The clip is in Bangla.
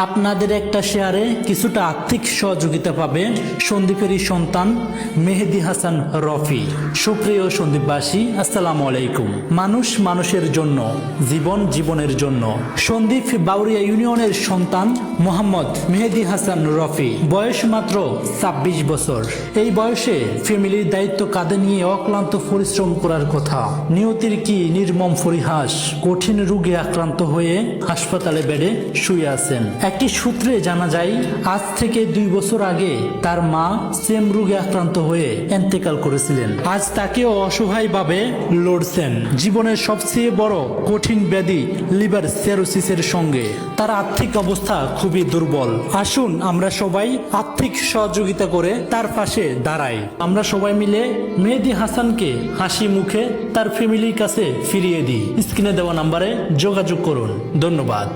আপনাদের একটা শেয়ারে কিছুটা আর্থিক সহযোগিতা পাবে সন্দীপেরই সন্তান মেহেদী হাসান রফি। সুপ্রিয় সন্দীপবাসী, আসসালামু আলাইকুম। মানুষ মানুষের জন্য, জীবন জীবনের জন্য। সন্দীপ বাউরিয়া ইউনিয়নের সন্তান মোহাম্মদ মেহেদী হাসান রফি, বয়স মাত্র ২৬ বছর। এই বয়সে ফ্যামিলির দায়িত্ব কাঁধে নিয়ে অক্লান্ত পরিশ্রম করার কথা। নিয়তির কি নির্মম পরিহাস, কঠিন রোগে আক্রান্ত হয়ে হাসপাতালে বেডে শুয়ে আছেন। একটি সূত্রে জানা যায়, আজ থেকে ২ বছর আগে তার মা সেম রোগে আক্রান্ত হয়ে ইন্তেকাল করেছিলেন। আজ তাকেও অসহায়ভাবে লড়ছেন জীবনের সবচেয়ে বড় কঠিন ব্যাধি লিভার সিরোসিসের সঙ্গে। তার আর্থিক অবস্থা খুবই দুর্বল। আসুন আমরা সবাই আর্থিক সহযোগিতা করে তার পাশে দাঁড়াই। আমরা সবাই মিলে মেহেদী হাসানকে হাসি মুখে তার ফ্যামিলির কাছে ফিরিয়ে দিই। স্ক্রিনে দেওয়া নাম্বারে যোগাযোগ করুন। ধন্যবাদ।